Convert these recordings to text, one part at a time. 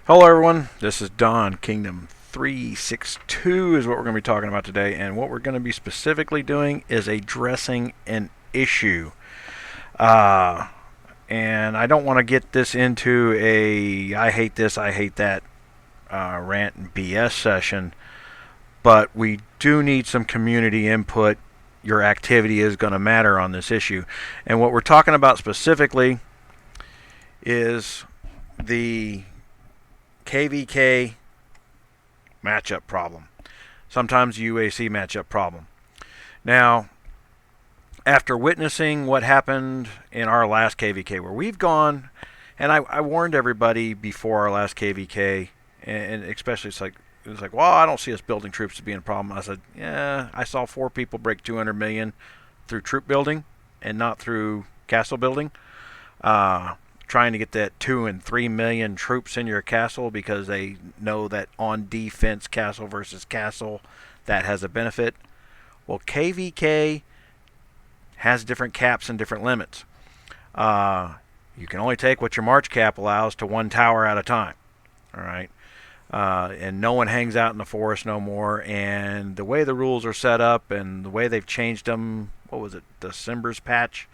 Hello everyone, this is Don. Kingdom 362 is what we're going to be talking about today, and what we're going to be specifically doing is addressing an issue. Uh, and I don't want to get this into a I hate this, I hate that rant and BS session, but we do need some community input. Your activity is going to matter on this issue. And what we're talking about specifically is the KVK matchup problem, sometimes UAC matchup problem. Now, after witnessing what happened in our last KVK, where we've gone, and I warned everybody before our last KVK, and especially it was like, well, I don't see us building troops to being a problem. I said, yeah, I saw 4 people break 200 million through troop building and not through castle building. Trying to get that 2 and 3 million troops in your castle because they know that on defense, castle versus castle, that has a benefit. Well, KVK has different caps and different limits. You can only take what your march cap allows to 1 tower at a time. All right. And no one hangs out in the forest no more. And the way the rules are set up and the way they've changed them, what was it, December's patch,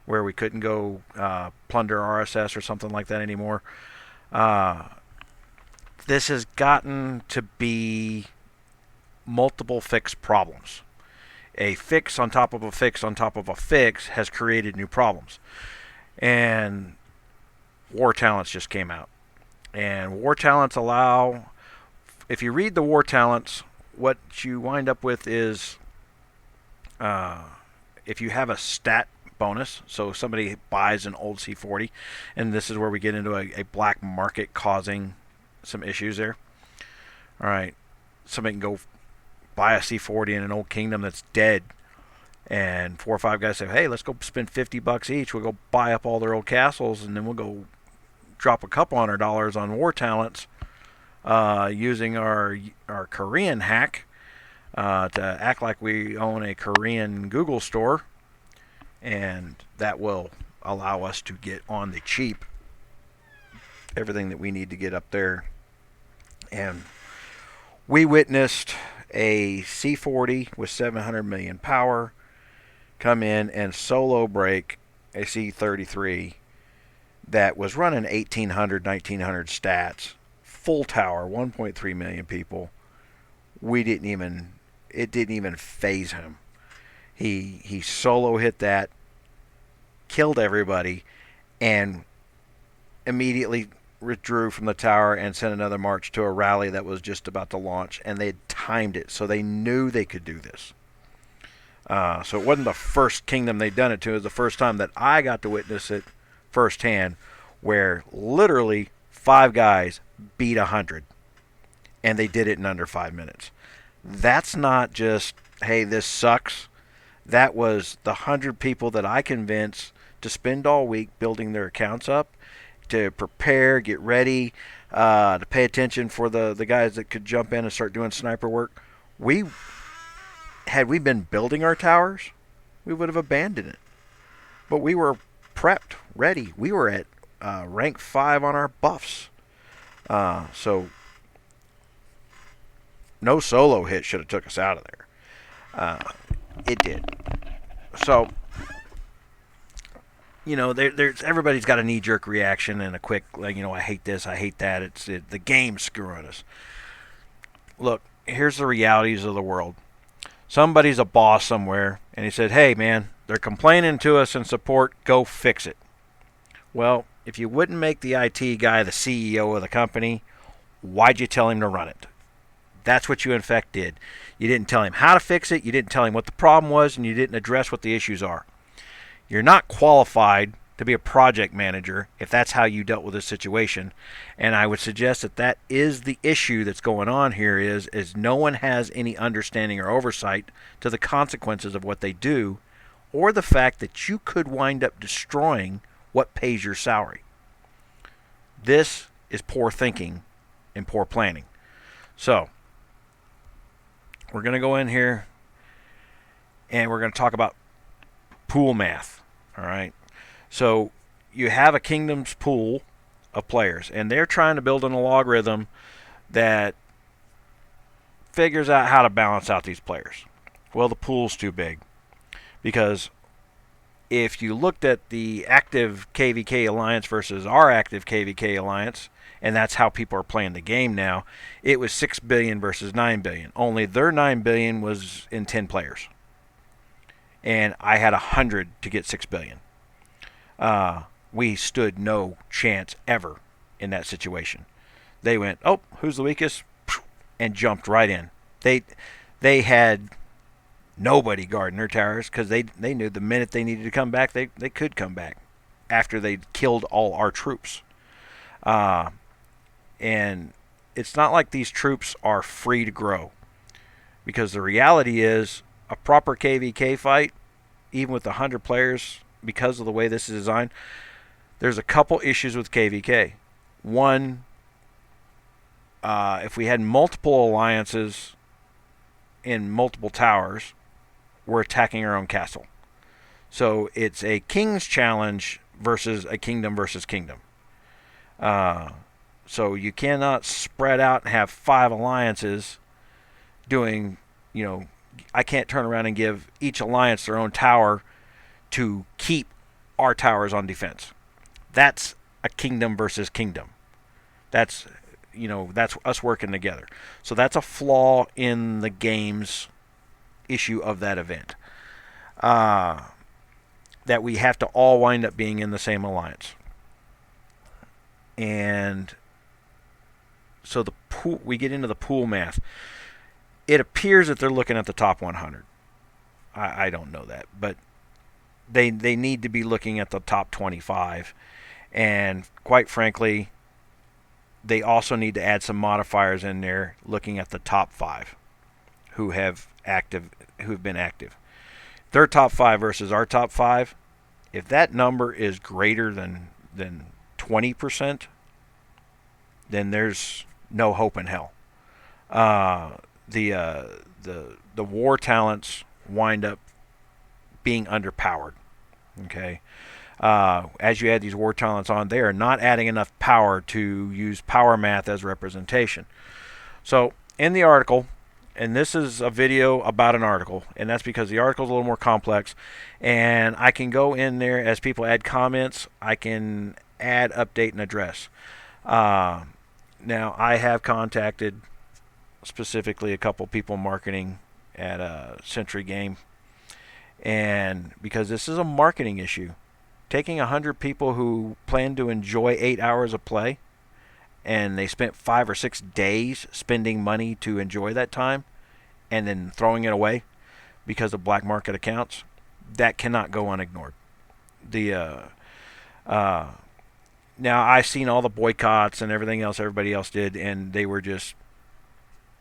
where we couldn't go plunder RSS or something like that anymore. This has gotten to be multiple fixed problems. A fix on top of a fix on top of a fix has created new problems. And war talents just came out. And war talents allow, if you read the war talents, what you wind up with is if you have a stat bonus, so somebody buys an old C40, and this is where we get into a black market causing some issues there. All right, somebody can go buy a C40 in an old kingdom that's dead, and 4 or 5 guys say, hey, let's go spend $50 each. We'll go buy up all their old castles, and then we'll go drop a couple $100 on war talents using our Korean hack to act like we own a Korean Google store, and that will allow us to get on the cheap everything that we need to get up there. And we witnessed a C40 with 700 million power come in and solo break a C33 that was running 1800, 1900 stats, full tower, 1.3 million people. It didn't even phase him. He solo hit that, killed everybody, and immediately withdrew from the tower and sent another march to a rally that was just about to launch, and they had timed it, so they knew they could do this. So it wasn't the first kingdom they'd done it to. It was the first time that I got to witness it firsthand, where literally 5 guys beat 100, and they did it in under 5 minutes. That's not just, hey, this sucks. That was the 100 people that I convinced to spend all week building their accounts up, to prepare, get ready, to pay attention for the guys that could jump in and start doing sniper work. Had we been building our towers, we would have abandoned it. But we were prepped, ready. We were at rank 5 on our buffs. So no solo hit should have took us out of there. It did. So, there's everybody's got a knee-jerk reaction and a quick, I hate this, I hate that. The game's screwing us. Look, here's the realities of the world. Somebody's a boss somewhere, and he said, hey, man, they're complaining to us in support. Go fix it. Well, if you wouldn't make the IT guy the CEO of the company, why'd you tell him to run it? That's what you, in fact, did. You didn't tell him how to fix it, you didn't tell him what the problem was, and you didn't address what the issues are. You're not qualified to be a project manager if that's how you dealt with this situation. And I would suggest that is the issue that's going on here is no one has any understanding or oversight to the consequences of what they do, or the fact that you could wind up destroying what pays your salary. This is poor thinking and poor planning. So, we're going to go in here and we're going to talk about pool math. All right. So you have a kingdom's pool of players, and they're trying to build an algorithm that figures out how to balance out these players. Well, the pool's too big, because if you looked at the active KVK alliance versus our active KVK alliance, and that's how people are playing the game now, it was 6 billion versus 9 billion. Only their 9 billion was in 10 players, and I had 100 to get 6 billion. We stood no chance ever in that situation. They went, oh, who's the weakest? And jumped right in. They had nobody guarding their towers, because they knew the minute they needed to come back, they could come back after they'd killed all our troops. And it's not like these troops are free to grow, because the reality is a proper KVK fight, even with 100 players, because of the way this is designed, there's a couple issues with KVK. One, if we had multiple alliances in multiple towers, we're attacking our own castle. So it's a king's challenge versus a kingdom versus kingdom. So you cannot spread out and have 5 alliances doing, I can't turn around and give each alliance their own tower to keep our towers on defense. That's a kingdom versus kingdom. That's us working together. So that's a flaw in the game's issue of that event. That we have to all wind up being in the same alliance. And so the pool, we get into the pool math. It appears that they're looking at the top 100. I don't know that, but they need to be looking at the top 25. And quite frankly, they also need to add some modifiers in there, looking at the top 5 who've been active. Their top 5 versus our top 5. If that number is greater than 20%, then there's no hope in hell. The war talents wind up being underpowered. Okay. As you add these war talents on, they are not adding enough power to use power math as representation. So in the article, and this is a video about an article, and that's because the article is a little more complex, and I can go in there as people add comments, I can add, update, and address. Now, I have contacted specifically a couple people marketing at Century Game, and because this is a marketing issue, taking 100 people who plan to enjoy 8 hours of play, and they spent 5 or 6 days spending money to enjoy that time, and then throwing it away because of black market accounts, that cannot go unignored. Now, I've seen all the boycotts and everything else everybody else did, and they were just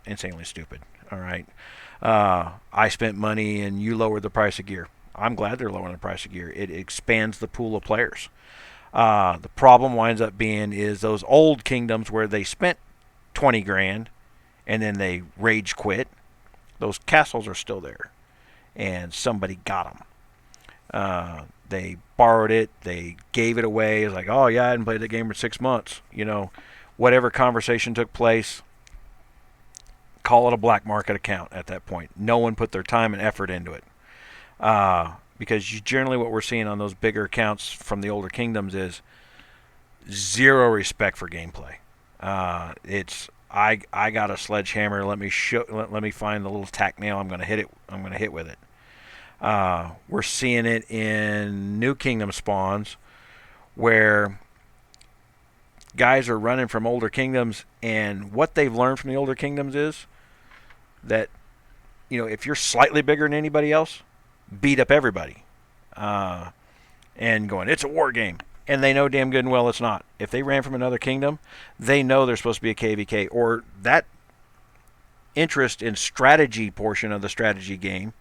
insanely stupid. All right. I spent money and you lowered the price of gear. I'm glad they're lowering the price of gear. It expands the pool of players. The problem winds up being is those old kingdoms where they spent 20 grand and then they rage quit. Those castles are still there, and somebody got them. They borrowed it. They gave it away. It's like, oh yeah, I hadn't played the game for 6 months. Whatever conversation took place, call it a black market account at that point. No one put their time and effort into it. Because generally what we're seeing on those bigger accounts from the older kingdoms is zero respect for gameplay. It's I got a sledgehammer. Let me find the little tack nail. I'm gonna hit with it. We're seeing it in new kingdom spawns where guys are running from older kingdoms, and what they've learned from the older kingdoms is that if you're slightly bigger than anybody else, beat up everybody, and going, it's a war game, and they know damn good and well it's not. If they ran from another kingdom, they know they're supposed to be a KVK, or that interest in strategy portion of the strategy game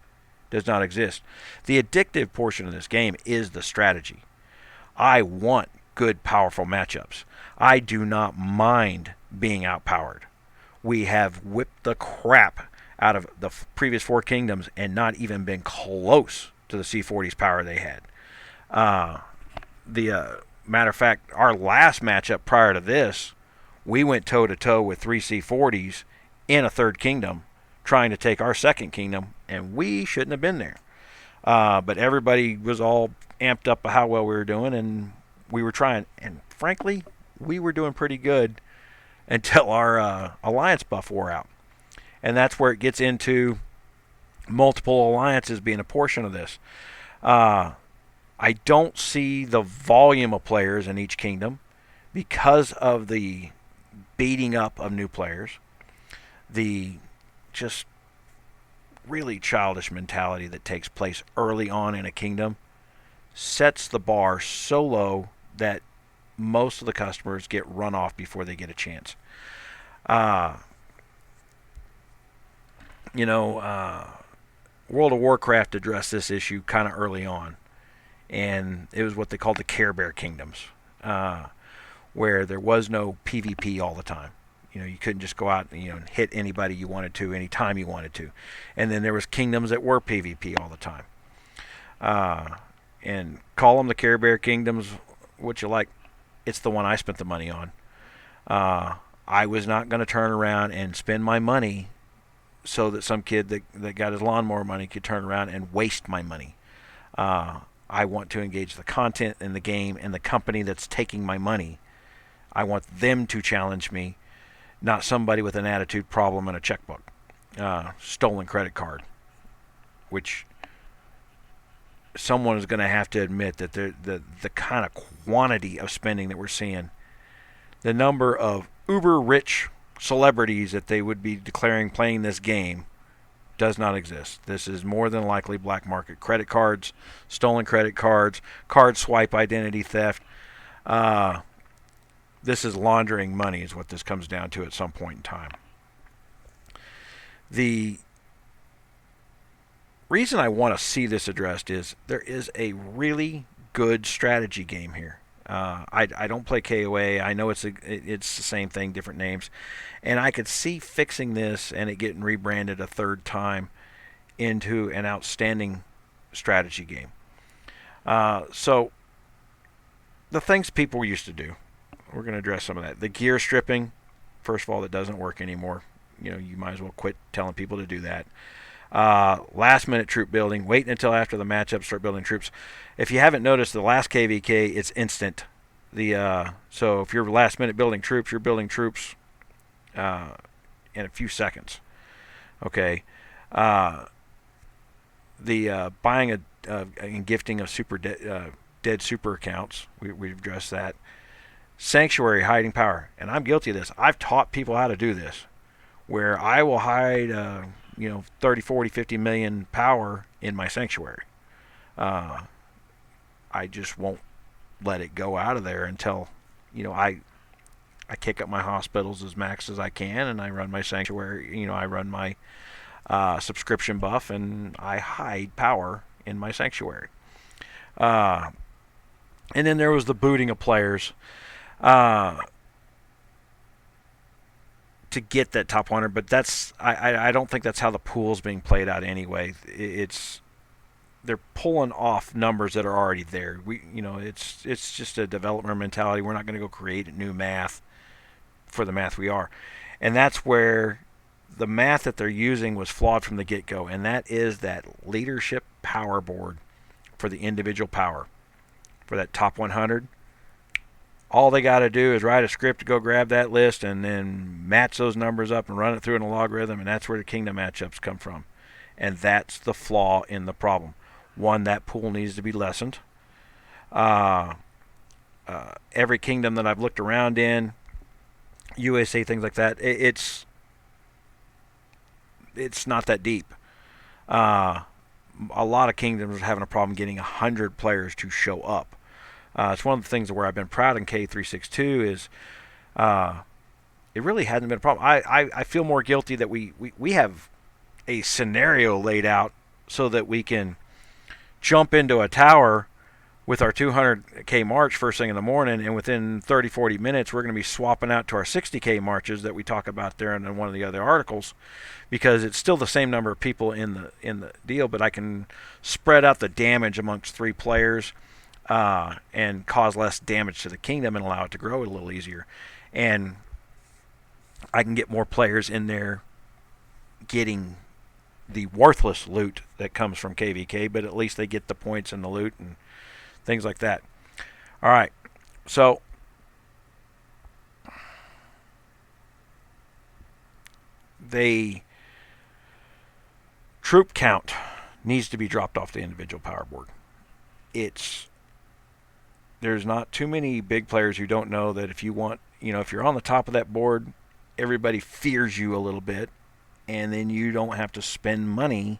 does not exist. The addictive portion of this game is the strategy. I want good, powerful matchups. I do not mind being outpowered. We have whipped the crap out of the previous 4 kingdoms and not even been close to the C40's power they had. Matter of fact, our last matchup prior to this, we went toe-to-toe with 3 C40s in a third kingdom trying to take our second kingdom, and we shouldn't have been there. But everybody was all amped up how well we were doing, and we were trying. And frankly, we were doing pretty good until our alliance buff wore out. And that's where it gets into multiple alliances being a portion of this. I don't see the volume of players in each kingdom because of the beating up of new players, the just really childish mentality that takes place early on in a kingdom sets the bar so low that most of the customers get run off before they get a chance. World of Warcraft addressed this issue kind of early on, and it was what they called the Care Bear Kingdoms, where there was no PvP all the time. You couldn't just go out and hit anybody you wanted to anytime you wanted to. And then there was kingdoms that were PvP all the time. And call them the Care Bear Kingdoms, what you like. It's the one I spent the money on. I was not going to turn around and spend my money so that some kid that got his lawnmower money could turn around and waste my money. I want to engage the content in the game and the company that's taking my money. I want them to challenge me, not somebody with an attitude problem and a checkbook. Stolen credit card, which someone is going to have to admit that the kind of quantity of spending that we're seeing, the number of uber rich celebrities that they would be declaring playing this game does not exist. This is more than likely black market credit cards, stolen credit cards, card swipe identity theft. This is laundering money is what this comes down to at some point in time. The reason I want to see this addressed is there is a really good strategy game here. I don't play KOA. I know it's the same thing, different names. And I could see fixing this and it getting rebranded a third time into an outstanding strategy game. So the things people used to do, we're going to address some of that. The gear stripping, first of all, that doesn't work anymore. You might as well quit telling people to do that. Last minute troop building, waiting until after the matchup, start building troops. If you haven't noticed, the last KVK, it's instant. So if you're last minute building troops, you're building troops in a few seconds. Okay. The buying and gifting of dead super accounts, we've addressed that. Sanctuary hiding power, and I'm guilty of this. I've taught people how to do this, where I will hide 30, 40, 50 million power in my sanctuary. I just won't let it go out of there until I kick up my hospitals as max as I can, and I run my sanctuary. I run my subscription buff, and I hide power in my sanctuary. And then there was the booting of players to get that top 100, but I don't think that's how the pool's being played out anyway. They're pulling off numbers that are already there. It's just a development mentality. We're not going to go create new math for the math we are. And that's where the math that they're using was flawed from the get-go, and that is that leadership power board for the individual power. For that top 100, all they got to do is write a script to go grab that list and then match those numbers up and run it through in a logarithm, and that's where the kingdom matchups come from. And that's the flaw in the problem. One, that pool needs to be lessened. Every kingdom that I've looked around in, UAC, things like that, it's not that deep. A lot of kingdoms are having a problem getting 100 players to show up. It's one of the things where I've been proud in K362 is it really hasn't been a problem. I feel more guilty that we have a scenario laid out so that we can jump into a tower with our 200K march first thing in the morning, and within 30, 40 minutes, we're going to be swapping out to our 60K marches that we talk about there in one of the other articles, because it's still the same number of people in the deal, but I can spread out the damage amongst 3 players. and cause less damage to the kingdom and allow it to grow a little easier. And I can get more players in there getting the worthless loot that comes from KVK, but at least they get the points and the loot and things like that. All right, so the troop count needs to be dropped off the individual power board. There's not too many big players who don't know that if you want, if you're on the top of that board, everybody fears you a little bit, and then you don't have to spend money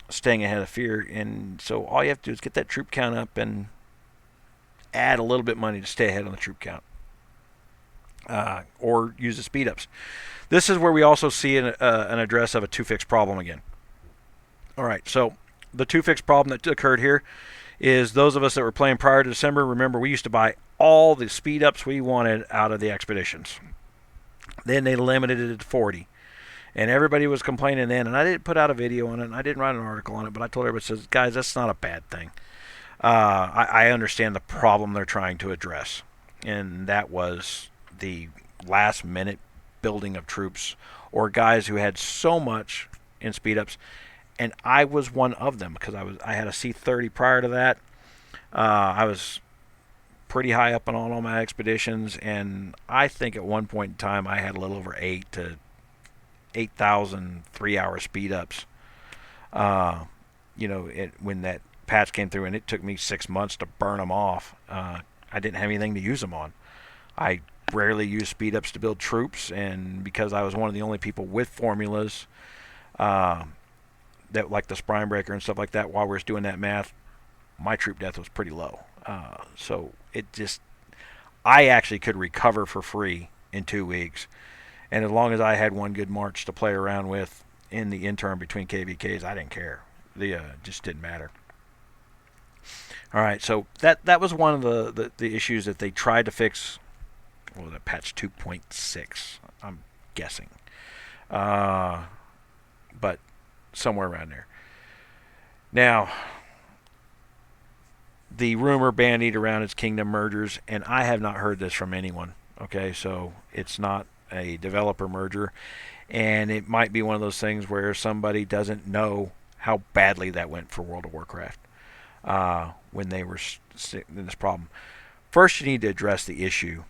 staying ahead of fear. And so all you have to do is get that troop count up and add a little bit of money to stay ahead on the troop count, or use the speed ups. This is where we also see an address of a 2-fix problem again. All right, so the 2-fix problem that occurred here is those of us that were playing prior to December, remember we used to buy all the speed ups we wanted out of the expeditions. Then they limited it to 40. And everybody was complaining then, and I didn't put out a video on it, and I didn't write an article on it, but I told everybody, says, guys, that's not a bad thing. I understand the problem they're trying to address, and that was the last minute building of troops or guys who had so much in speed ups, and I was one of them because I had a C30 prior to that. I was pretty high up on all my expeditions, and I think at one point in time I had a little over 8,000 3-hour speed ups. When that patch came through, and it took me 6 months to burn them off. I didn't have anything to use them on. I rarely use speed ups to build troops, and because I was one of the only people with formulas that like the Spine Breaker and stuff like that, while we were doing that math, my troop death was pretty low. So I actually could recover for free in 2 weeks. And as long as I had one good march to play around with in the interim between KVKs, I didn't care. Just didn't matter. All right, so that was one of the issues that they tried to fix. Well, the patch 2.6, I'm guessing. But somewhere around there. Now, the rumor bandied around its kingdom mergers, and I have not heard this from anyone. Okay, so it's not a developer merger, and it might be one of those things where somebody doesn't know how badly that went for World of Warcraft when they were in this problem. First, you need to address the issue,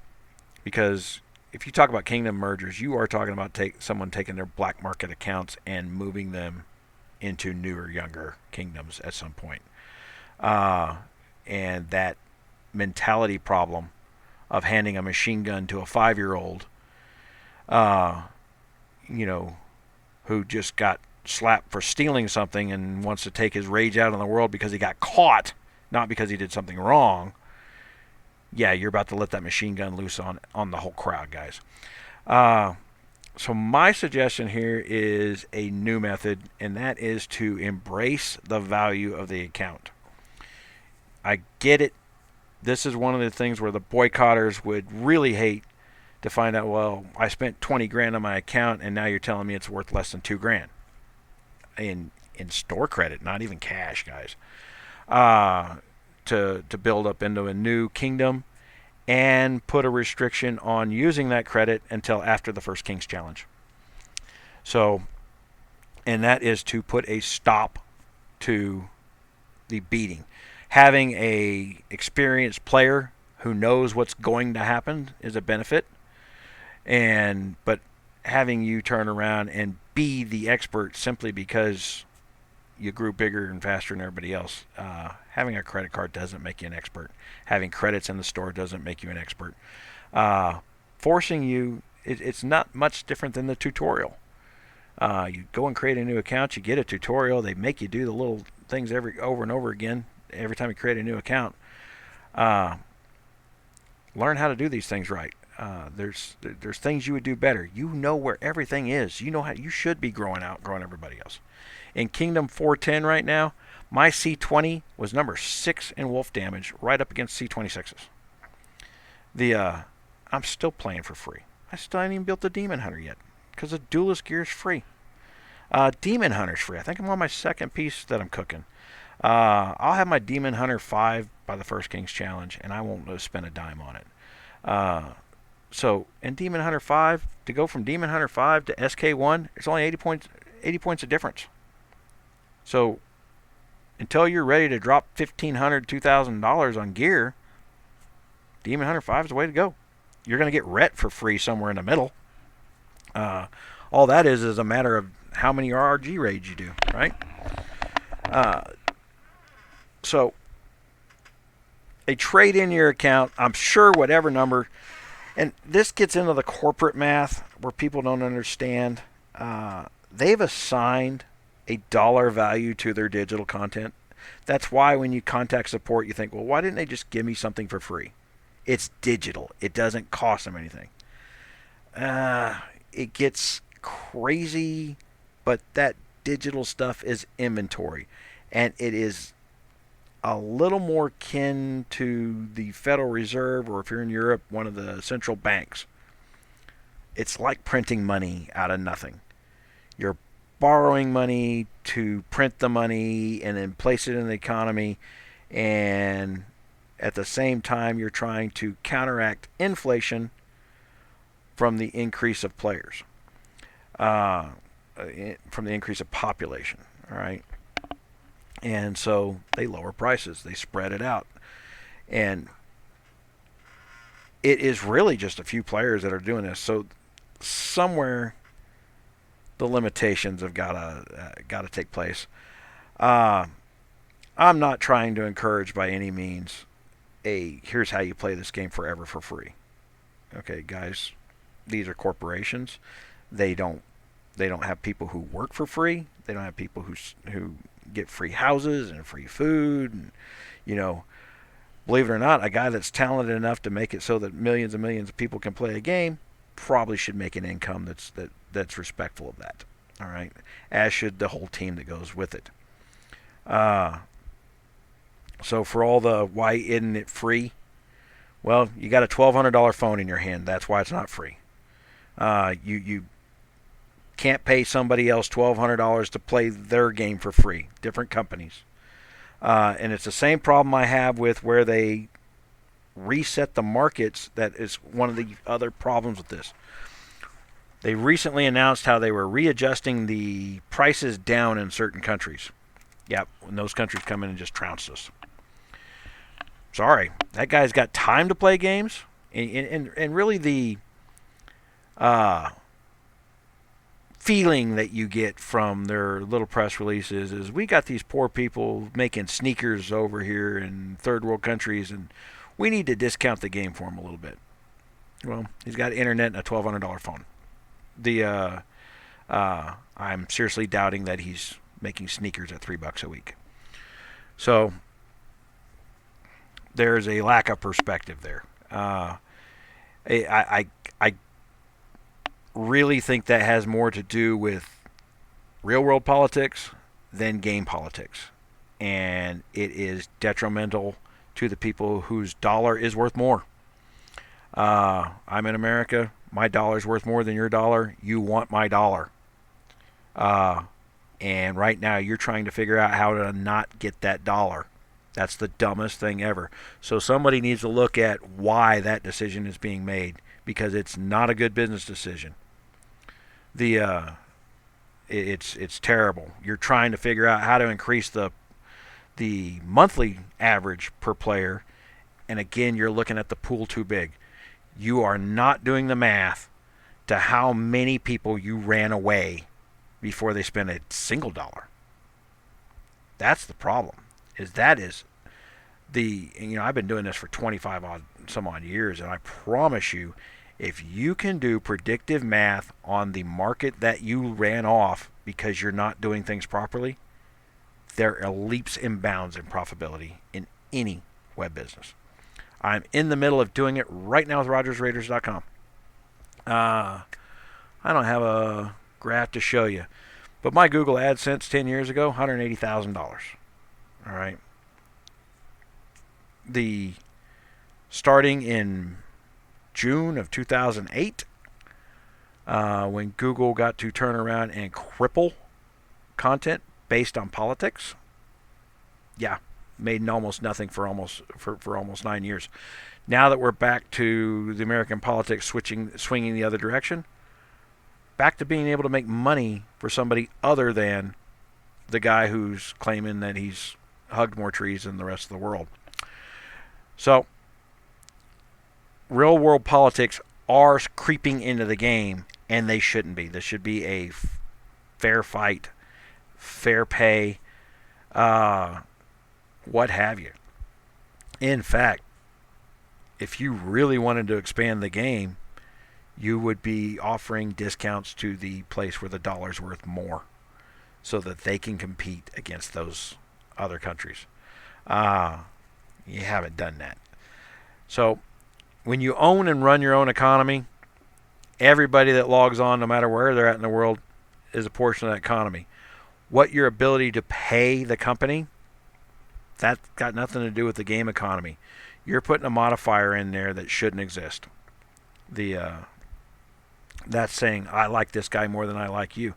because if you talk about kingdom mergers, you are talking about someone taking their black market accounts and moving them into newer, younger kingdoms at some point. And that mentality problem of handing a machine gun to a 5-year-old, who just got slapped for stealing something and wants to take his rage out on the world because he got caught, not because he did something wrong. Yeah, you're about to let that machine gun loose on the whole crowd, guys. So my suggestion here is a new method, and that is to embrace the value of the account. I get it. This is one of the things where the boycotters would really hate to find out, well, I spent 20 grand on my account, and now you're telling me it's worth less than 2 grand in store credit, not even cash, guys. To build up into a new kingdom and put a restriction on using that credit until after the first King's Challenge. So, and that is to put a stop to the beating. Having a experienced player who knows what's going to happen is a benefit, but having you turn around and be the expert simply because you grew bigger and faster than everybody else. Having a credit card doesn't make you an expert. Having credits in the store doesn't make you an expert. Forcing you, it's not much different than the tutorial. You go and create a new account, you get a tutorial, they make you do the little things over and over again every time you create a new account. Learn how to do these things right. There's things you would do better. You know where everything is. You know how you should be growing everybody else. In Kingdom 410 right now, my C20 was number 6 in wolf damage, right up against C26s. I'm still playing for free. I still haven't even built the Demon Hunter yet, because the Duelist gear is free. Demon Hunter's free. I think I'm on my second piece that I'm cooking. I'll have my Demon Hunter 5 by the First King's Challenge, and I won't spend a dime on it. Uh, so in Demon Hunter 5, to go from Demon Hunter 5 to SK1, it's only 80 points of difference. So until you're ready to drop $1,500, $2,000 on gear, Demon Hunter 5 is the way to go. You're going to get Ret for free somewhere in the middle. All that is a matter of how many RRG raids you do, right? So a trade in your account, I'm sure whatever number, and this gets into the corporate math where people don't understand. They've assigned a dollar value to their digital content. That's why when you contact support, you think, well, why didn't they just give me something for free? It's digital. It doesn't cost them anything. It gets crazy, but that digital stuff is inventory. And it is a little more kin to the Federal Reserve, or if you're in Europe, one of the central banks. It's like printing money out of nothing. You're borrowing money to print the money and then place it in the economy, and at the same time you're trying to counteract inflation from the increase of players, from the increase of population. All right. And so they lower prices, they spread it out. And it is really just a few players that are doing this. So somewhere the limitations have got to take place. I'm not trying to encourage by any means here's how you play this game forever for free. Okay, guys, these are corporations. They don't have people who work for free. They don't have people who get free houses and free food, and believe it or not, a guy that's talented enough to make it so that millions and millions of people can play a game probably should make an income that's respectful of that. All right, as should the whole team that goes with it. So for all the why isn't it free? Well, you got a $1,200 phone in your hand. That's why it's not free. You can't pay somebody else $1,200 to play their game for free. Different companies. And it's the same problem I have with where they reset the markets. That is one of the other problems with this. They recently announced how they were readjusting the prices down in certain countries. Yep, when those countries come in and just trounced us. Sorry, that guy's got time to play games. And really the feeling that you get from their little press releases is we got these poor people making sneakers over here in third world countries, and we need to discount the game for them a little bit. Well, he's got internet and a $1,200 phone. I'm seriously doubting that he's making sneakers at $3 a week. So there's a lack of perspective there. I really think that has more to do with real world politics than game politics. And it is detrimental to the people whose dollar is worth more. I'm in America. My dollar's worth more than your dollar. You want my dollar. And right now you're trying to figure out how to not get that dollar. That's the dumbest thing ever. So somebody needs to look at why that decision is being made, because it's not a good business decision. It's terrible. You're trying to figure out how to increase the monthly average per player, and again you're looking at the pool too big. You are not doing the math to how many people you ran away before they spent a single dollar. That's the problem. I've been doing this for 25 some odd years, and I promise you, if you can do predictive math on the market that you ran off because you're not doing things properly, there are leaps and bounds in profitability in any web business. I'm in the middle of doing it right now with RogersRaiders.com. I don't have a graph to show you, but my Google AdSense 10 years ago, $180,000. All right. Starting in June of 2008, when Google got to turn around and cripple content based on politics, Yeah, made almost nothing for almost 9 years. Now that we're back to the American politics swinging the other direction, back to being able to make money for somebody other than the guy who's claiming that he's hugged more trees than the rest of the world. So, real world politics are creeping into the game, and they shouldn't be. This should be a fair fight, fair pay, what have you. In fact, if you really wanted to expand the game, you would be offering discounts to the place where the dollar's worth more so that they can compete against those other countries. You haven't done that. So when you own and run your own economy, everybody that logs on, no matter where they're at in the world, is a portion of that economy. What your ability to pay the company, that's got nothing to do with the game economy. You're putting a modifier in there that shouldn't exist. That's saying, I like this guy more than I like you.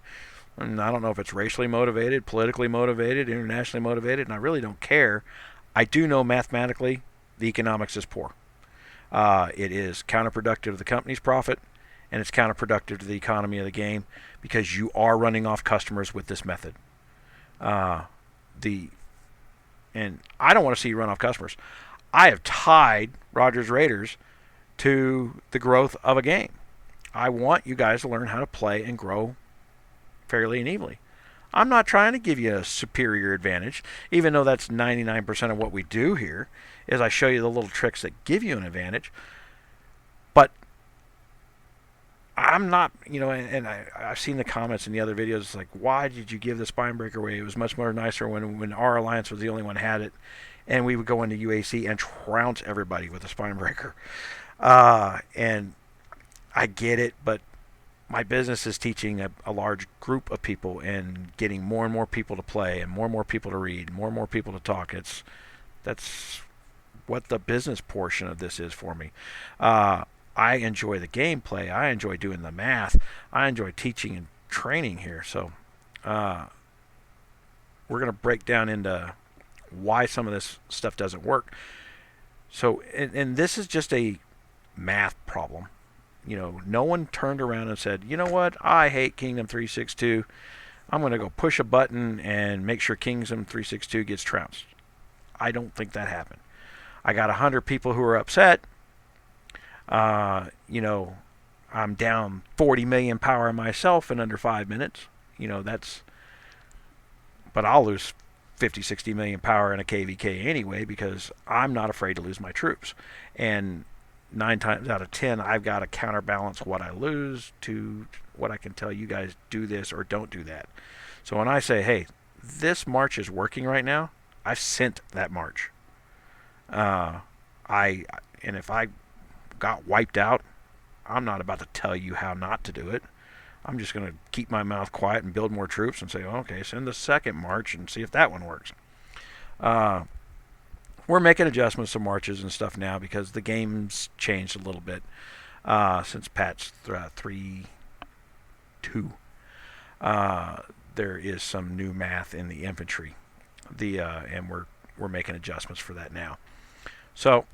And I don't know if it's racially motivated, politically motivated, internationally motivated, and I really don't care. I do know mathematically the economics is poor. It is counterproductive to the company's profit, and it's counterproductive to the economy of the game because you are running off customers with this method. And I don't want to see you run off customers. I have tied Rogers Raiders to the growth of a game. I want you guys to learn how to play and grow fairly and evenly. I'm not trying to give you a superior advantage, even though that's 99% of what we do here, is I show you the little tricks that give you an advantage. But I'm not, and I've seen the comments in the other videos, it's like, why did you give the spine breaker away? It was much more nicer when our alliance was the only one who had it, and we would go into UAC and trounce everybody with a spine breaker. And I get it, but my business is teaching a large group of people and getting more and more people to play and more people to read, more and more people to talk. That's what the business portion of this is for me. I enjoy the gameplay. I enjoy doing the math. I enjoy teaching and training here. So we're going to break down into why some of this stuff doesn't work. So, and this is just a math problem. No one turned around and said, you know what, I hate Kingdom 362. I'm going to go push a button and make sure Kingdom 362 gets trounced. I don't think that happened. I got 100 people who are upset. I'm down 40 million power myself in under 5 minutes. But I'll lose 50, 60 million power in a KVK anyway because I'm not afraid to lose my troops. And 9 times out of 10, I've got to counterbalance what I lose to what I can tell you guys, do this or don't do that. So when I say, hey, this march is working right now, I've sent that march. And if I got wiped out, I'm not about to tell you how not to do it. I'm just going to keep my mouth quiet and build more troops and say, okay, send the second march and see if that one works. We're making adjustments to marches and stuff now because the game's changed a little bit since patch 3.2. There is some new math in the infantry, and we're making adjustments for that now. So,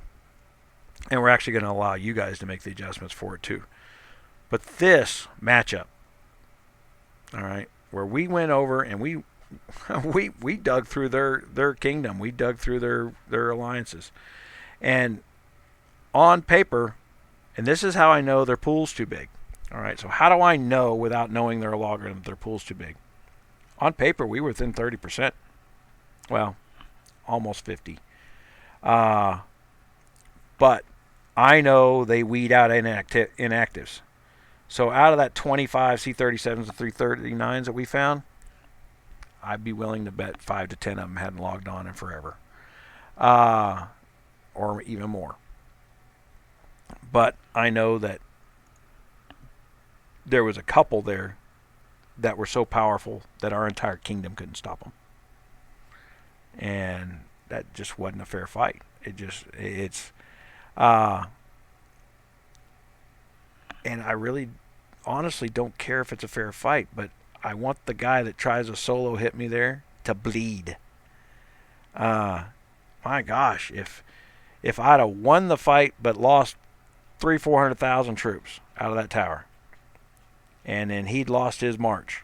and we're actually going to allow you guys to make the adjustments for it too. But this matchup, all right, where we went over and we dug through their kingdom. We dug through their alliances. And on paper, and this is how I know their pool's too big. All right, so how do I know without knowing their logarithm their pool's too big? On paper, we were within 30%. Well, almost 50. But I know they weed out inactives. So out of that 25 C-37s and 339s that we found, I'd be willing to bet 5 to 10 of them hadn't logged on in forever. Or even more. But I know that there was a couple there that were so powerful that our entire kingdom couldn't stop them. And that just wasn't a fair fight. And I really honestly don't care if it's a fair fight, but I want the guy that tries to solo hit me there to bleed. Uh, my gosh, if I'd have won the fight but lost 400,000 troops out of that tower, and then he'd lost his march.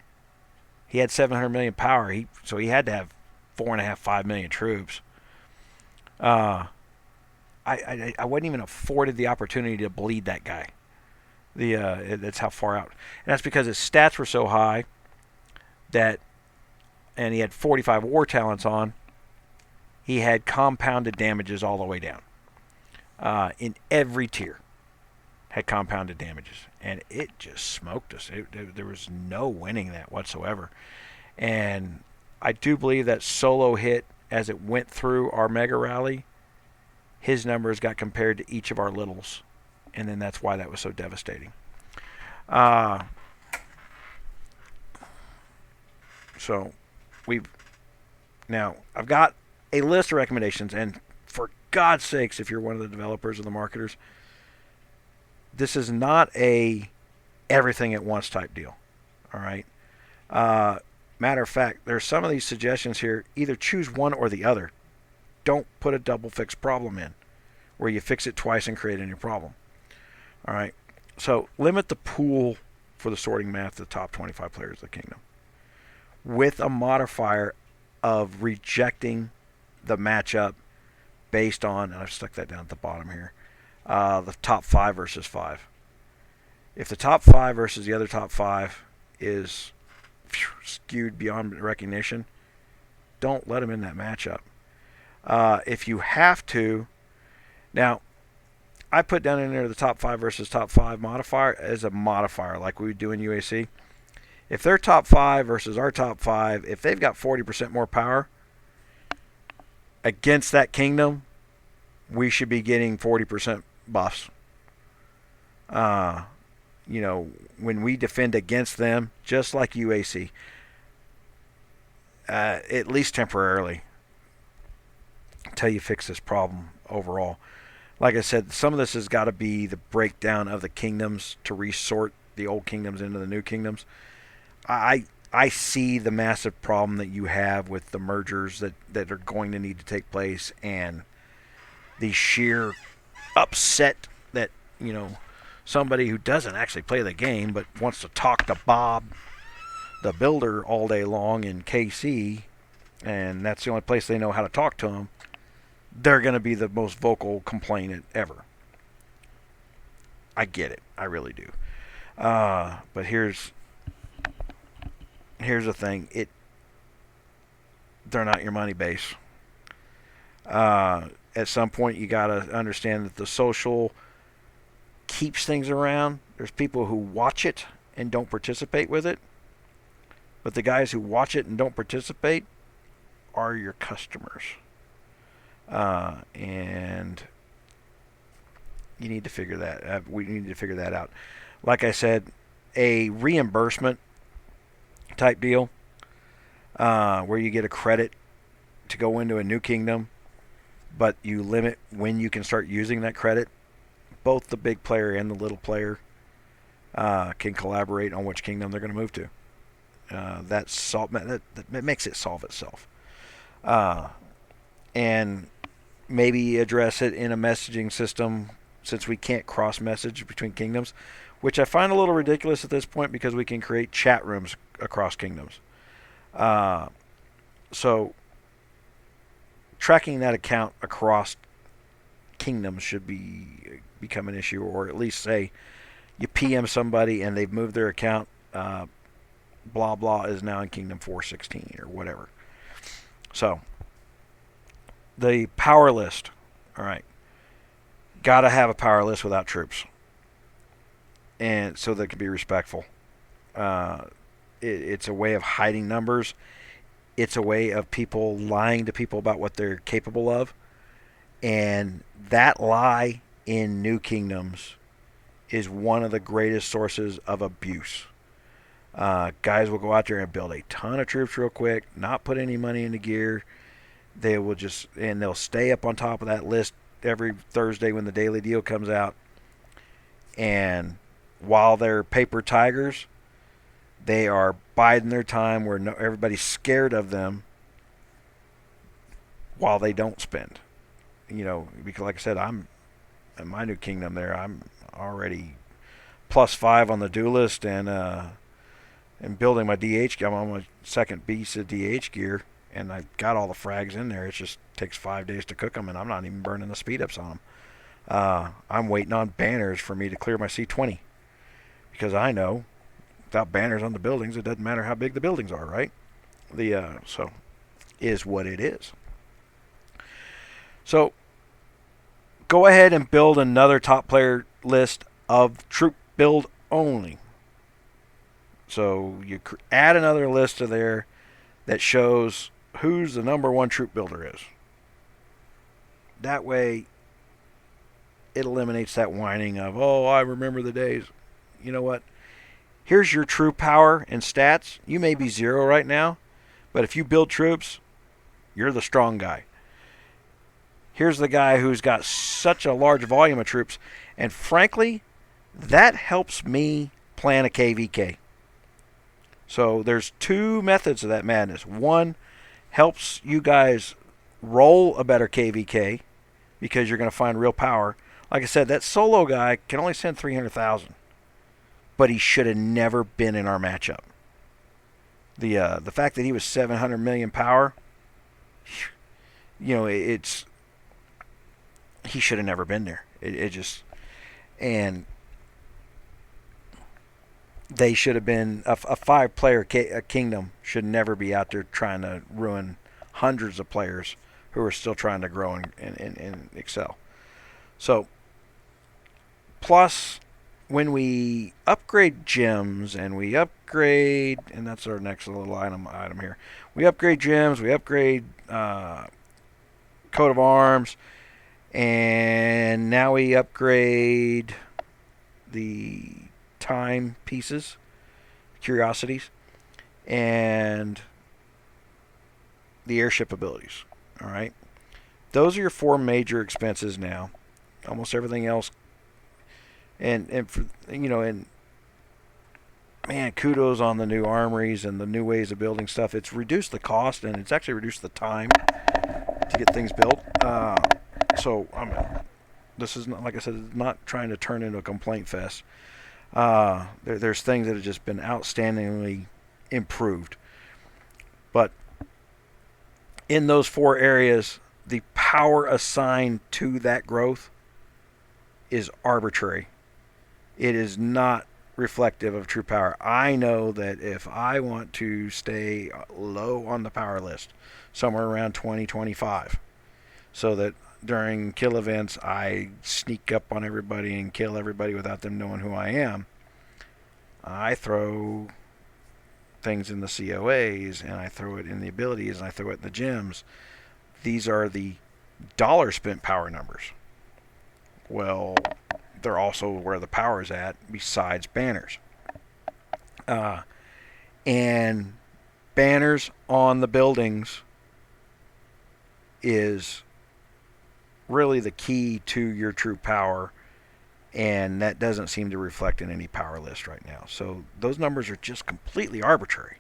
He had 700 million power, so he had to have 4.5, 5 million troops. Uh, I wasn't even afforded the opportunity to bleed that guy. That's how far out. And that's because his stats were so high that, and he had 45 war talents on. He had compounded damages all the way down. In every tier, had compounded damages, and it just smoked us. There was no winning that whatsoever. And I do believe that solo hit as it went through our mega rally, his numbers got compared to each of our littles, and then that's why that was so devastating. So I've got a list of recommendations, and for God's sakes, if you're one of the developers or the marketers, this is not a everything at once type deal. All right. Matter of fact, there's some of these suggestions here. Either choose one or the other. Don't put a double fix problem in where you fix it twice and create a new problem. All right. So limit the pool for the sorting math to the top 25 players of the kingdom with a modifier of rejecting the matchup based on, and I've stuck that down at the bottom here, the top 5 versus 5. If the top 5 versus the other top 5 is skewed beyond recognition, don't let them in that matchup. If you have to, now I put down in there the top 5 versus top 5 modifier as a modifier like we would do in UAC. If they're top 5 versus our top 5, if they've got 40% more power against that kingdom, we should be getting 40% buffs. When we defend against them, just like UAC, at least temporarily, until you fix this problem overall. Like I said, some of this has got to be the breakdown of the kingdoms to resort the old kingdoms into the new kingdoms. I see the massive problem that you have with the mergers that are going to need to take place, and the sheer upset that, somebody who doesn't actually play the game but wants to talk to Bob, the builder, all day long in KC, and that's the only place they know how to talk to him, they're going to be the most vocal complainant ever. I get it. I really do. But here's the thing. They're not your money base. At some point, you got to understand that the social keeps things around. There's people who watch it and don't participate with it. But the guys who watch it and don't participate are your customers. And you need to figure that. We need to figure that out. Like I said, a reimbursement type deal where you get a credit to go into a new kingdom, but you limit when you can start using that credit. Both the big player and the little player can collaborate on which kingdom they're going to move to. That makes it solve itself. And maybe address it in a messaging system, since we can't cross message between kingdoms, which I find a little ridiculous at this point because we can create chat rooms across kingdoms. So tracking that account across kingdoms should become an issue, or at least say you PM somebody and they've moved their account, blah blah is now in kingdom 416 or whatever. So the power list, all right, gotta have a power list without troops, and so that can be respectful. It's a way of hiding numbers. It's a way of people lying to people about what they're capable of, and that lie in new kingdoms is one of the greatest sources of abuse. Guys will go out there and build a ton of troops real quick, not put any money into gear. They'll stay up on top of that list every Thursday when the daily deal comes out. And while they're paper tigers, they are biding their time where everybody's scared of them. while they don't spend. Because like I said, I'm in my new kingdom there. I'm already +5 on the duelist and building my DH gear. I'm on my second beast of DH gear, and I've got all the frags in there. It just takes 5 days to cook them, and I'm not even burning the speed ups on them. I'm waiting on banners for me to clear my C20, because I know without banners on the buildings, it doesn't matter how big the buildings are, right? So is what it is. So go ahead and build another top player list of troop build only. So you add another list to there that shows who's the number one troop builder is. That way, it eliminates that whining of, oh, I remember the days. You know what? Here's your true power and stats. You may be 0 right now, but if you build troops, you're the strong guy. Here's the guy who's got such a large volume of troops, and frankly, that helps me plan a KVK. So there's 2 methods of that madness. One helps you guys roll a better KVK because you're going to find real power. Like I said, that solo guy can only send 300,000, but he should have never been in our matchup. The fact that he was 700 million power, it's he should have never been there. And they should have been a 5-player kingdom should never be out there trying to ruin hundreds of players who are still trying to grow and excel. So, plus, when we upgrade gems and we upgrade, and that's our next little item here. We upgrade gems, we upgrade coat of arms, and now we upgrade the time pieces, curiosities, and the airship abilities. All right, those are your 4 major expenses now. Almost everything else, and man, kudos on the new armories and the new ways of building stuff. It's reduced the cost, and it's actually reduced the time to get things built. So this is not, like I said, it's not trying to turn into a complaint fest. There's things that have just been outstandingly improved. But in those 4 areas, the power assigned to that growth is arbitrary. It is not reflective of true power. I know that if I want to stay low on the power list, somewhere around 20-25, so that during kill events I sneak up on everybody and kill everybody without them knowing who I am, I throw things in the COAs, and I throw it in the abilities, and I throw it in the gems. These are the dollar spent power numbers. Well, they're also where the power is at besides banners. And banners on the buildings is really the key to your true power, and that doesn't seem to reflect in any power list right now. So those numbers are just completely arbitrary.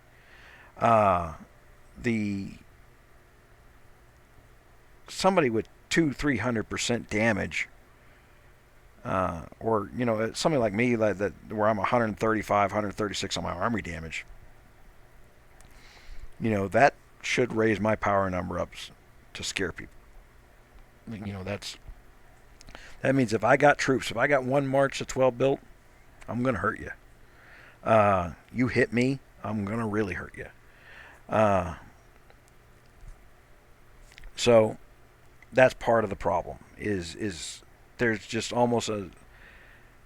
Somebody with 200-300% damage, or somebody like me, like that, where I'm 135, 136 on my armory damage, that should raise my power number up to scare people. That means if I got troops, if I got 1 March to 12 built, I'm gonna hurt you. You hit me, I'm gonna really hurt you. So that's part of the problem. Is there's just almost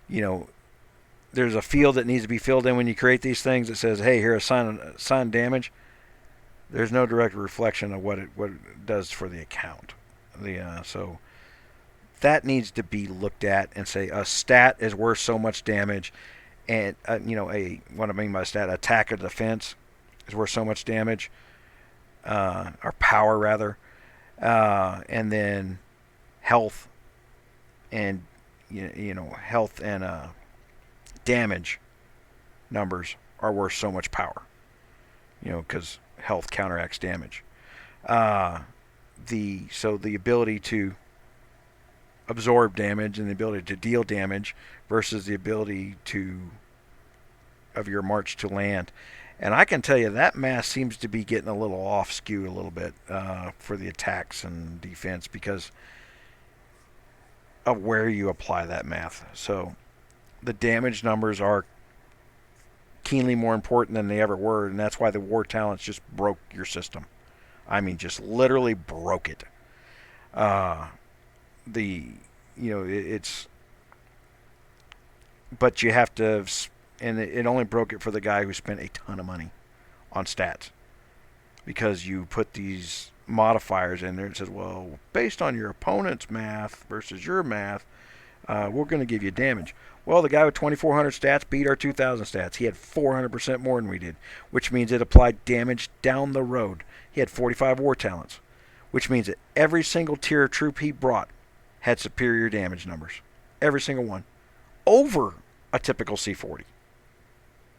there's a field that needs to be filled in when you create these things that says, hey, here, assign damage. There's no direct reflection of what it does for the account. So that needs to be looked at and say a stat is worth so much damage, and what I mean by stat, attack or defense is worth so much damage, or power rather, and then health and health and damage numbers are worth so much power, because health counteracts damage. the ability to absorb damage and the ability to deal damage versus the ability to of your march to land. And I can tell you that math seems to be getting a little off skew a little bit for the attacks and defense because of where you apply that math. So the damage numbers are keenly more important than they ever were, and that's why the war talents just broke your system. I mean, just literally broke it. It's, but you have to, and it only broke it for the guy who spent a ton of money on stats because you put these modifiers in there and says, well, based on your opponent's math versus your math, we're going to give you damage. Well, the guy with 2,400 stats beat our 2,000 stats. He had 400% more than we did, which means it applied damage down the road. He had 45 war talents, which means that every single tier of troop he brought had superior damage numbers. Every single one. Over a typical C40.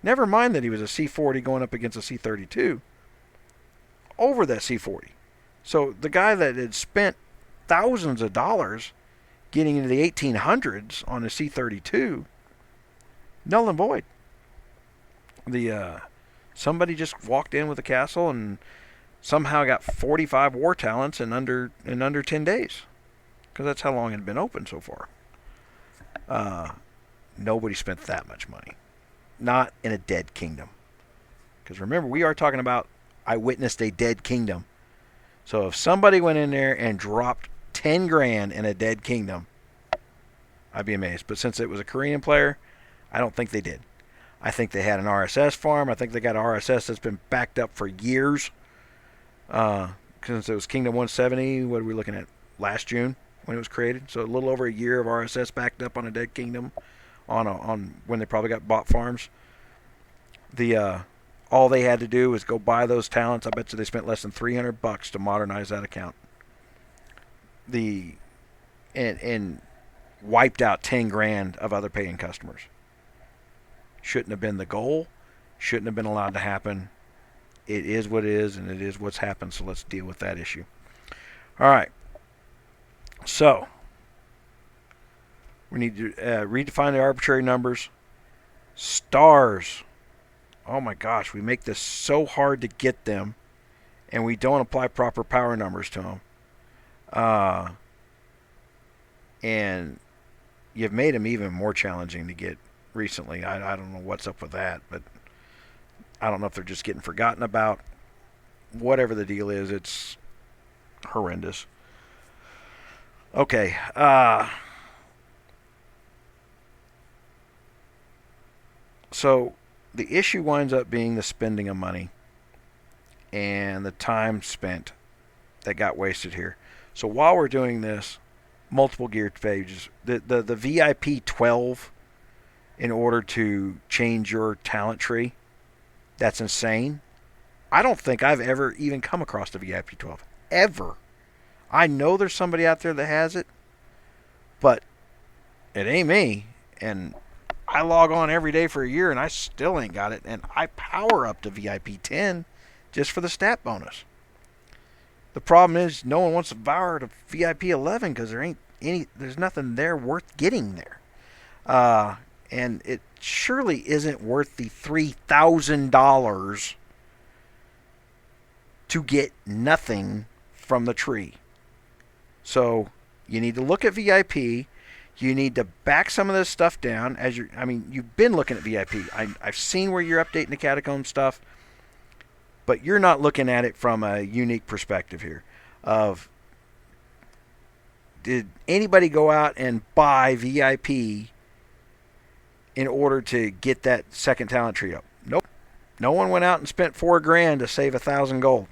Never mind that he was a C40 going up against a C32. Over that C40. So the guy that had spent thousands of dollars getting into the 1800s on a C32, null and void. Somebody just walked in with a castle and somehow got 45 war talents in under 10 days, because that's how long it had been open so far. Nobody spent that much money, not in a dead kingdom. Because remember, we are talking about I witnessed a dead kingdom. So if somebody went in there and dropped 10 grand in a dead kingdom, I'd be amazed. But since it was a Korean player, I don't think they did. I think they had an RSS farm. I think they got an RSS that's been backed up for years. Since it was Kingdom 170, what are we looking at? Last June when it was created. So a little over a year of RSS backed up on a dead kingdom on when they probably got bought farms. All they had to do was go buy those talents. I bet you they spent less than $300 to modernize that account. And wiped out 10 grand of other paying customers. Shouldn't have been the goal. Shouldn't have been allowed to happen. It is what it is, and it is what's happened, so let's deal with that issue. All right. So, we need to redefine the arbitrary numbers. Stars. Oh my gosh, we make this so hard to get them, and we don't apply proper power numbers to them. And you've made them even more challenging to get recently. I don't know what's up with that, but I don't know if they're just getting forgotten about. Whatever the deal is, it's horrendous. Okay. So the issue winds up being the spending of money and the time spent that got wasted here. So while we're doing this, multiple gear pages, the VIP 12 in order to change your talent tree, that's insane. I don't think I've ever even come across the VIP 12. Ever. I know there's somebody out there that has it, but it ain't me. And I log on every day for a year and I still ain't got it. And I power up to VIP 10 just for the stat bonus. The problem is no one wants to power to VIP 11 because there's nothing there worth getting there. And it surely isn't worth the $3,000 to get nothing from the tree. So you need to look at VIP. You need to back some of this stuff down. You've been looking at VIP. I've seen where you're updating the catacomb stuff, but you're not looking at it from a unique perspective here. Did anybody go out and buy VIP in order to get that second talent tree up? Nope. No one went out and spent $4,000 to save 1,000 gold.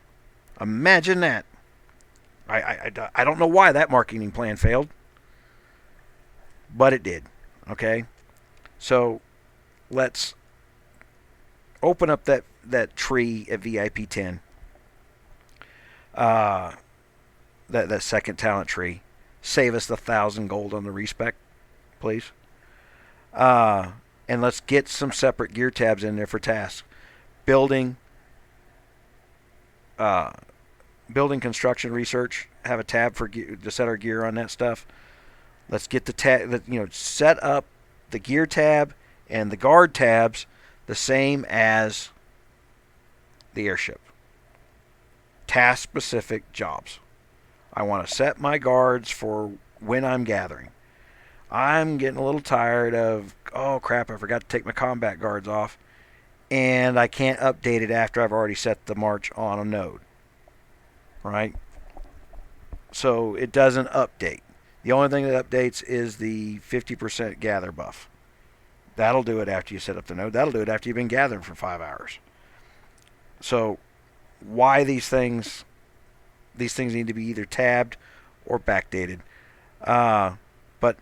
Imagine that. I don't know why that marketing plan failed, but it did. Okay, so let's open up that tree at VIP 10. That second talent tree. Save us the 1,000 gold on the respec, please. And let's get some separate gear tabs in there for tasks. Building, building construction research, have a tab for to set our gear on that stuff. Let's get the tab, set up the gear tab and the guard tabs the same as the airship. Task specific jobs. I want to set my guards for when I'm gathering. I'm getting a little tired of, oh crap, I forgot to take my combat guards off, and I can't update it after I've already set the march on a node. Right? So it doesn't update. The only thing that updates is the 50% gather buff. That'll do it after you set up the node. That'll do it after you've been gathering for 5 hours. So why these things need to be either tabbed or backdated. But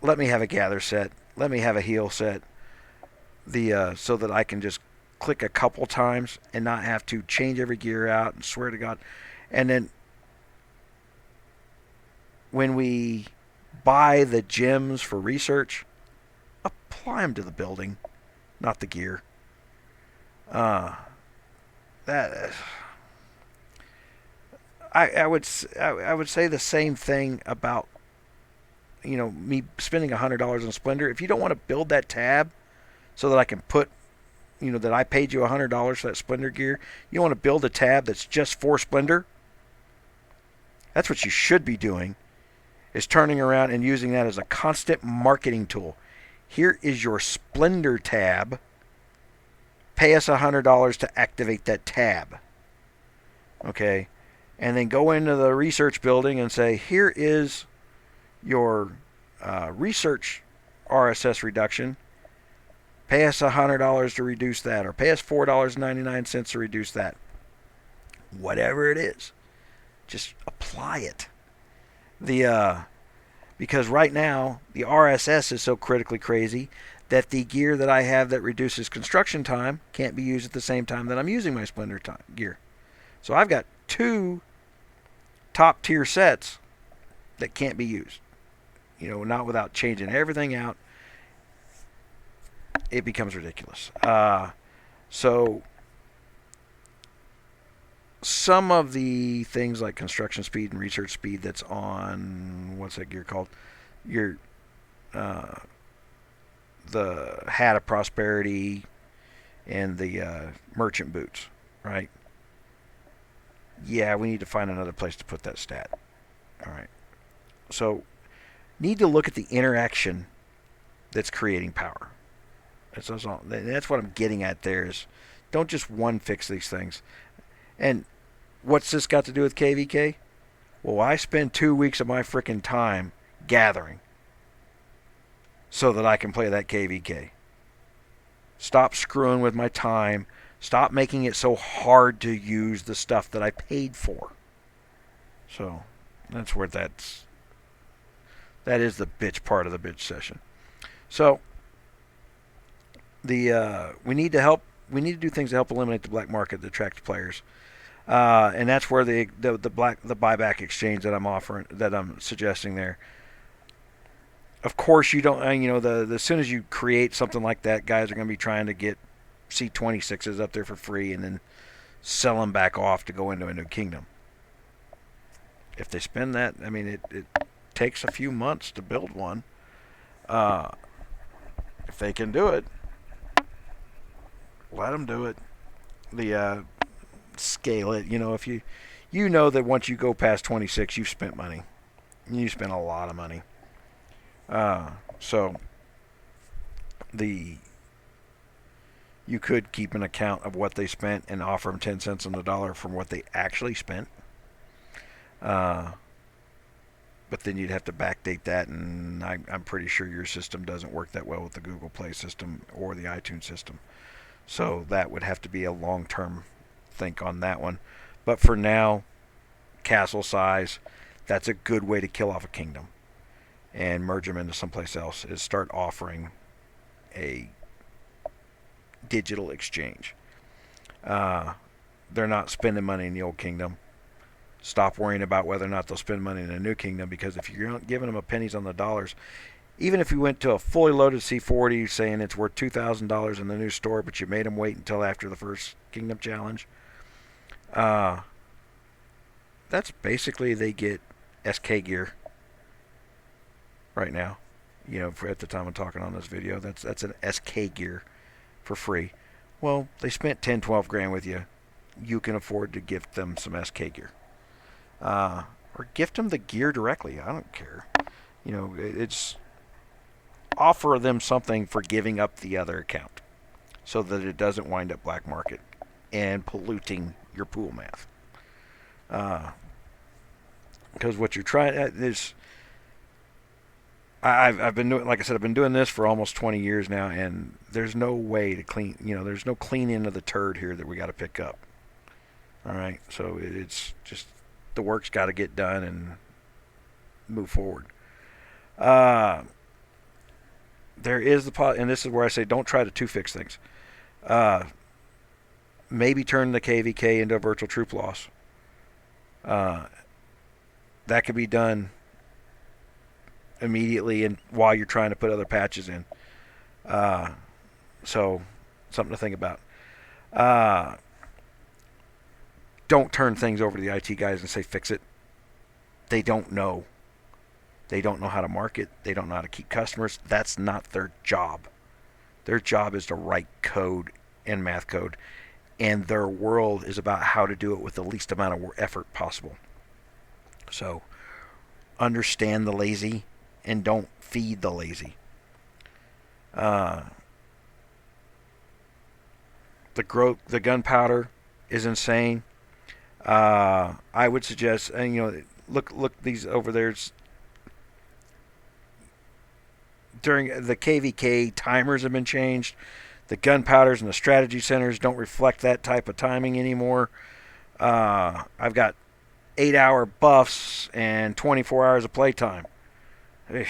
let me have a gather set. Let me have a heal set. So that I can just click a couple times and not have to change every gear out and swear to God. And then when we buy the gems for research, apply them to the building, not the gear. I would say the same thing about me spending $100 on Splendor. If you don't want to build that tab so that I can put that I paid you $100 for that Splendor gear, you want to build a tab that's just for Splendor. That's what you should be doing, is turning around and using that as a constant marketing tool. Here is your Splendor tab. Pay us $100 to activate that tab. Okay? And then go into the research building and say, here is your research RSS reduction. Pay us $100 to reduce that, or pay us $4.99 to reduce that. Whatever it is, just apply it. Because right now the RSS is so critically crazy that the gear that I have that reduces construction time can't be used at the same time that I'm using my Splendor gear. So I've got 2 top tier sets that can't be used. Not without changing everything out. It becomes ridiculous. So some of the things like construction speed and research speed that's on, what's that gear called? The Hat of Prosperity and the merchant boots, right? Yeah, we need to find another place to put that stat. All right. So need to look at the interaction that's creating power. That's what I'm getting at there, is don't just one fix these things. And what's this got to do with KVK? Well, I spend 2 weeks of my freaking time gathering so that I can play that KVK. Stop screwing with my time. Stop making it so hard to use the stuff that I paid for. So that's where that is the bitch part of the bitch session. So we need to do things to help eliminate the black market that attracts players, and that's where the buyback exchange that I'm suggesting there. Of course, you don't. As soon as you create something like that, guys are going to be trying to get C26s up there for free and then sell them back off to go into a new kingdom. If they spend that, it takes a few months to build one. If they can do it, let them do it. Scale it. If you know that once you go past 26, you've spent money. You spent a lot of money. So you could keep an account of what they spent and offer them 10 cents on the dollar from what they actually spent. But then you'd have to backdate that, and I'm pretty sure your system doesn't work that well with the Google Play system or the iTunes system. So that would have to be a long-term think on that one. But for now, castle size, that's a good way to kill off a kingdom and merge them into someplace else, is start offering a digital exchange. They're not spending money in the old kingdom. Stop worrying about whether or not they'll spend money in a new kingdom, because if you're not giving them a pennies on the dollars, even if you went to a fully loaded C40 saying it's worth $2,000 in the new store, but you made them wait until after the first kingdom challenge, that's basically they get SK gear right now. You know, for at the time I'm talking on this video, that's an SK gear for free. Well, they spent 10, 12 grand with you. You can afford to gift them some SK gear, or gift them the gear directly. I don't care. You know, it's offer them something for giving up the other account, so that it doesn't wind up black market and polluting your pool math. Because what you're trying is, I've been doing, like I said, I've been doing this for almost 20 years now, and there's no way to clean. You know, there's no cleaning of the turd here that we got to pick up. All right, so it's just the work's got to get done and move forward. There is the pot, and this is where I say don't try to two-fix things. Maybe turn the KVK into a virtual troop loss. That could be done immediately and while you're trying to put other patches in. So something to think about. Don't turn things over to the IT guys and say fix it. They don't know. They don't know how to market. They don't know how to keep customers. That's not their job. Their job is to write code and math code. And their world is about how to do it with the least amount of effort possible. So understand the lazy and don't feed the lazy. The gunpowder is insane. I would suggest, and look these over there. During the KVK, timers have been changed. The gunpowders and the strategy centers don't reflect that type of timing anymore. I've got 8-hour buffs and 24 hours of playtime. I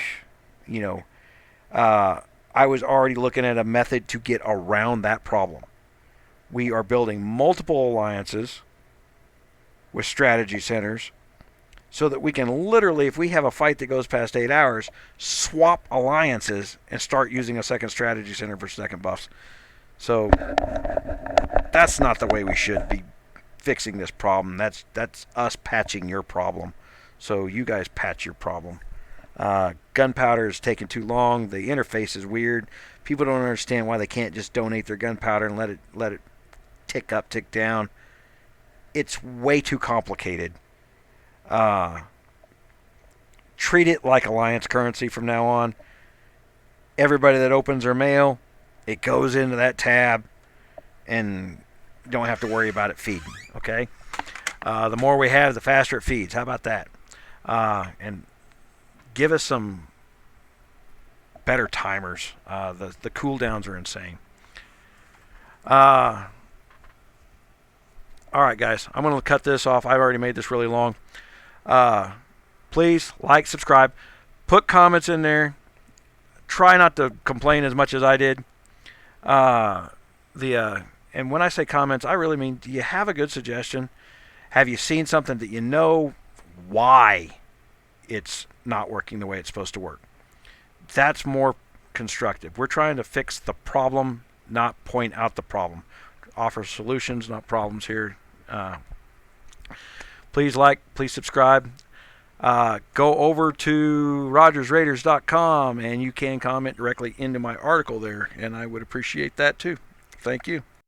was already looking at a method to get around that problem. We are building multiple alliances with strategy centers so that we can literally, if we have a fight that goes past 8 hours, swap alliances and start using a second strategy center for second buffs. So that's not the way we should be fixing this problem. That's us patching your problem. So you guys patch your problem. Gunpowder is taking too long. The interface is weird. People don't understand why they can't just donate their gunpowder and let it tick up, tick down. It's way too complicated. Treat it like alliance currency from now on. Everybody that opens their mail, it goes into that tab, and don't have to worry about it feeding. Okay. The more we have, the faster it feeds. How about that? And give us some better timers. The cooldowns are insane. All right, guys. I'm going to cut this off. I've already made this really long. Please like, subscribe, put comments in there. Try not to complain as much as I did. And when I say comments, I really mean, do you have a good suggestion? Have you seen something that you know why it's not working the way it's supposed to work? That's more constructive. We're trying to fix the problem, not point out the problem. Offer solutions, not problems here. Please like, please subscribe. Go over to rogersraiders.com and you can comment directly into my article there, and I would appreciate that too. Thank you.